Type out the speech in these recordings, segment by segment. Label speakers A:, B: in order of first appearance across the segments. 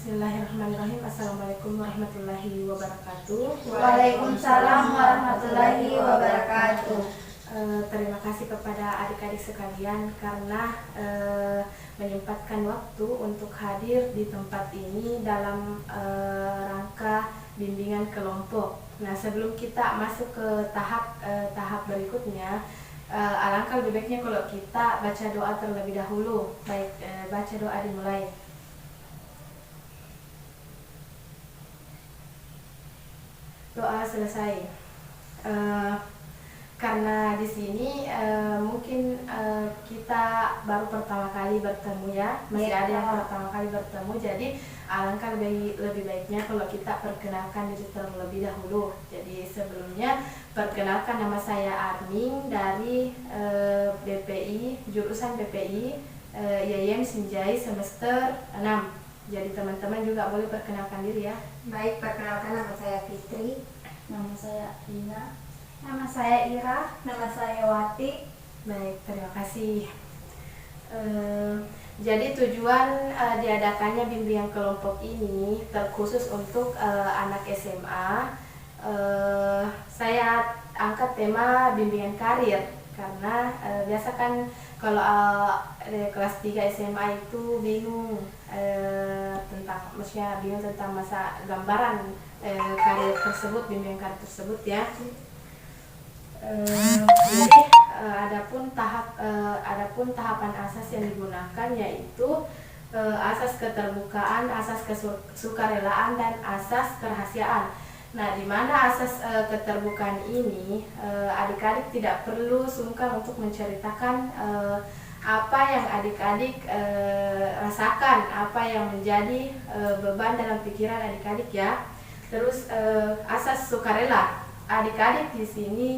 A: Bismillahirrahmanirrahim. Assalamualaikum warahmatullahi wabarakatuh.
B: Waalaikumsalam warahmatullahi wabarakatuh.
A: Terima kasih kepada adik-adik sekalian karena menyempatkan waktu untuk hadir di tempat ini dalam rangka bimbingan kelompok. Nah, sebelum kita masuk ke tahap berikutnya, alangkah lebih baiknya kalau kita baca doa terlebih dahulu. Baik, baca doa dimulai. Doa selesai. Karena di sini mungkin kita baru pertama kali bertemu ya, masih ada yang pertama kali bertemu, jadi alangkah lebih baiknya kalau kita perkenalkan diri terlebih dahulu. Jadi sebelumnya perkenalkan, nama saya Arming dari BPI, jurusan BPI IAIN Sinjai semester 6. Jadi teman-teman juga boleh perkenalkan diri ya.
B: Baik, perkenalkan, nama saya Fitri.
C: Nama saya Ina.
B: Nama saya Ira. Nama saya Wati.
A: Baik, terima kasih. Jadi tujuan diadakannya bimbingan kelompok ini terkhusus untuk anak SMA. Saya angkat tema bimbingan karir karena biasa kan kalau kelas 3 SMA itu bingung bingung tentang masa gambaran karir tersebut, bimbingan karir tersebut ya. Jadi adapun tahapan asas yang digunakan yaitu asas keterbukaan, asas kesukarelaan, dan asas kerahasiaan. Nah, di mana asas keterbukaan ini adik-adik tidak perlu sungkan untuk menceritakan apa yang adik-adik rasakan, apa yang menjadi beban dalam pikiran adik-adik ya. Terus asas sukarela, adik-adik di sini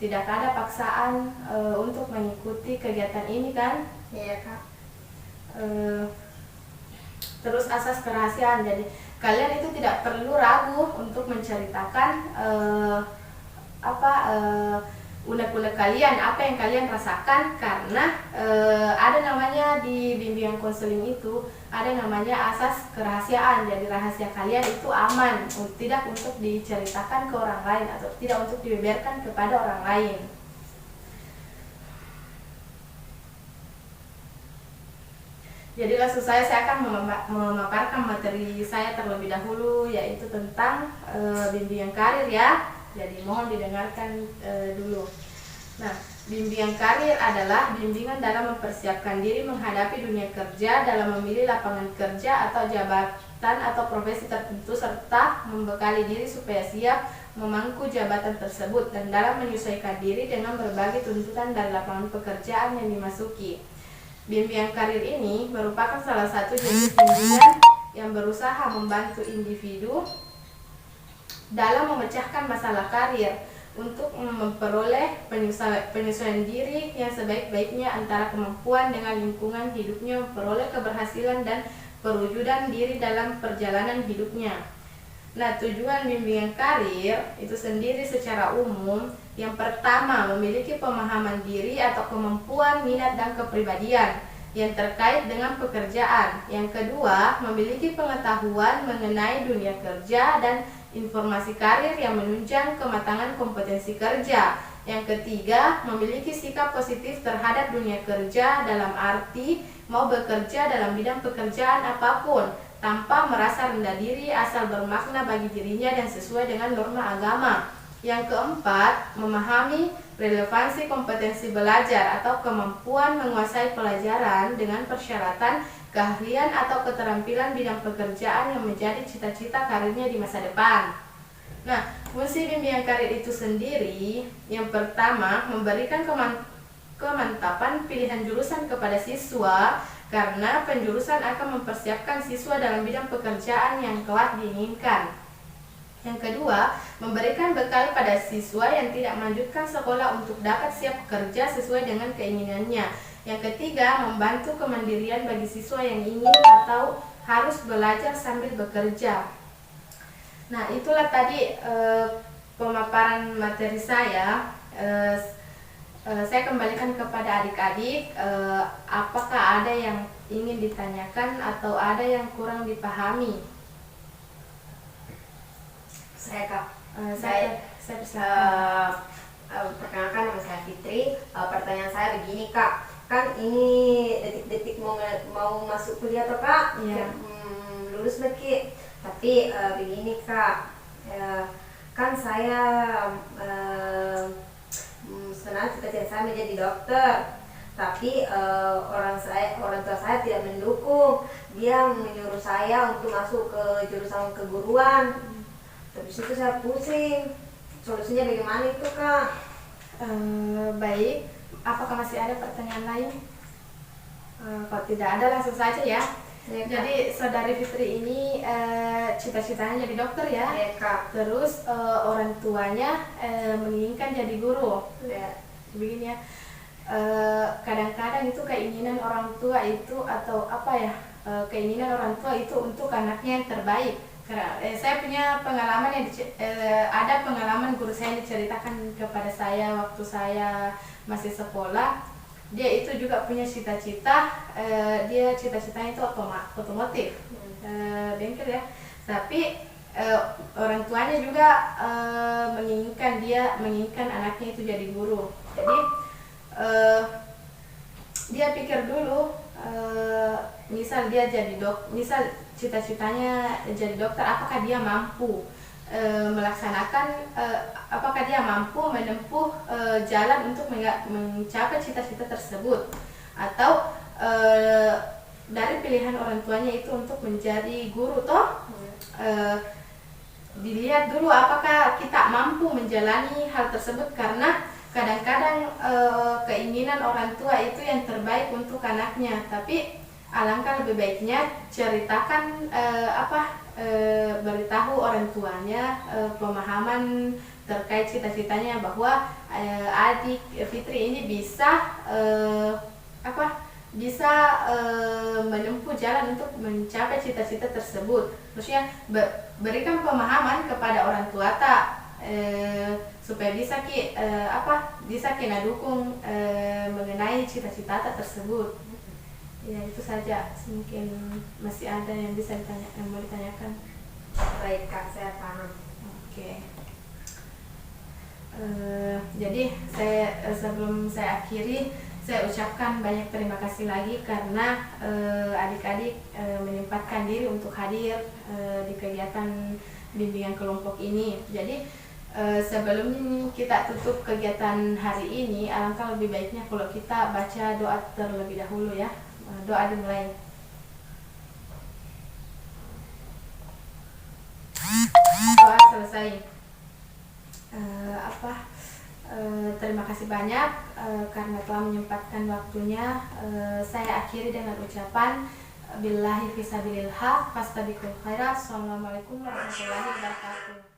A: tidak ada paksaan untuk mengikuti kegiatan ini kan?
B: Iya, Kak.
A: Terus asas kerahasiaan, jadi kalian itu tidak perlu ragu untuk menceritakan unek-unek kalian, apa yang kalian rasakan, karena ada namanya di bimbingan konseling itu ada namanya asas kerahasiaan. Jadi rahasia kalian itu aman, tidak untuk diceritakan ke orang lain atau tidak untuk dibeberkan kepada orang lain. Jadi langsung saya akan memaparkan materi saya terlebih dahulu, yaitu tentang bimbingan karir ya. Jadi mohon didengarkan dulu. Nah, bimbingan karir adalah bimbingan dalam mempersiapkan diri menghadapi dunia kerja, dalam memilih lapangan kerja atau jabatan atau profesi tertentu, serta membekali diri supaya siap memangku jabatan tersebut, dan dalam menyesuaikan diri dengan berbagai tuntutan dari lapangan pekerjaan yang dimasuki. Bimbingan karir ini merupakan salah satu jenis bimbingan yang berusaha membantu individu dalam memecahkan masalah karir untuk memperoleh penyesuaian diri yang sebaik-baiknya antara kemampuan dengan lingkungan hidupnya, memperoleh keberhasilan dan perwujudan diri dalam perjalanan hidupnya. Nah, tujuan bimbingan karir itu sendiri secara umum, yang pertama memiliki pemahaman diri atau kemampuan, minat, dan kepribadian yang terkait dengan pekerjaan. Yang kedua, memiliki pengetahuan mengenai dunia kerja dan informasi karir yang menunjang kematangan kompetensi kerja. Yang ketiga, memiliki sikap positif terhadap dunia kerja dalam arti mau bekerja dalam bidang pekerjaan apapun tanpa merasa rendah diri asal bermakna bagi dirinya dan sesuai dengan norma agama. Yang keempat, memahami relevansi kompetensi belajar atau kemampuan menguasai pelajaran dengan persyaratan keahlian atau keterampilan bidang pekerjaan yang menjadi cita-cita karirnya di masa depan. Nah, fungsi bimbingan karir itu sendiri, yang pertama, memberikan kemantapan pilihan jurusan kepada siswa, karena penjurusan akan mempersiapkan siswa dalam bidang pekerjaan yang kelak diinginkan. Yang kedua, memberikan bekal pada siswa yang tidak melanjutkan sekolah untuk dapat siap bekerja sesuai dengan keinginannya. Yang ketiga, membantu kemandirian bagi siswa yang ingin atau harus belajar sambil bekerja. Nah, itulah tadi pemaparan materi saya. Saya kembalikan kepada adik-adik, apakah ada yang ingin ditanyakan atau ada yang kurang dipahami?
D: Saya Kak.
A: Saya persilakan.
D: Perkenalkan, nama saya Fitri. Pertanyaan saya begini Kak, kan ini detik-detik mau masuk kuliah toh Kak.
A: Iya.
D: Lulus lagi. Tapi begini Kak, kan saya sebenarnya cita-cita saya menjadi dokter, tapi orang tua saya tidak mendukung. Dia menyuruh saya untuk masuk ke jurusan keguruan. Habis itu saya pusing. Solusinya bagaimana itu Kak?
A: Baik, apakah masih ada pertanyaan lain? Kalau tidak ada, langsung saja ya.
D: Ya, Kak.
A: Jadi saudari Fitri ini cita-citanya jadi dokter ya.
D: Ya Kak.
A: Terus orang tuanya menginginkan jadi guru.
D: Ya.
A: Begini ya. Kadang-kadang itu keinginan orang tua itu atau apa ya? Keinginan orang tua itu untuk anaknya yang terbaik. Karena saya punya pengalaman yang ada pengalaman guru saya yang diceritakan kepada saya waktu saya masih sekolah. Dia itu juga punya cita-cita, dia cita-citanya itu otomotif, bengkel ya. Tapi orang tuanya juga menginginkan anaknya itu jadi guru. Jadi dia pikir dulu, misal dia jadi misal cita-citanya jadi dokter, apakah dia mampu melaksanakan, apakah dia mampu menempuh jalan untuk mencapai cita-cita tersebut, atau dari pilihan orang tuanya itu untuk menjadi guru toh. Dilihat dulu apakah kita mampu menjalani hal tersebut, karena kadang-kadang keinginan orang tua itu yang terbaik untuk anaknya, tapi alangkah lebih baiknya ceritakan beritahu orang tuanya pemahaman terkait cita-citanya, bahwa adik Fitri ini bisa menempuh jalan untuk mencapai cita-cita tersebut. Maksudnya berikan pemahaman kepada orang tua supaya bisa kena dukung mengenai cita-cita tersebut. Ya, itu saja. Mungkin masih ada yang mau ditanyakan.
D: Baik Kak, saya paham.
A: Oke. Jadi sebelum saya akhiri, saya ucapkan banyak terima kasih lagi karena adik-adik menyempatkan diri untuk hadir di kegiatan bimbingan kelompok ini. Jadi sebelum kita tutup kegiatan hari ini, alangkah lebih baiknya kalau kita baca doa terlebih dahulu ya. Doa dimulai. Doa selesai. Terima kasih banyak karena telah menyempatkan waktunya. Saya akhiri dengan ucapan billahi fisabilillah fastabiqul khairat. Assalamualaikum warahmatullahi wabarakatuh.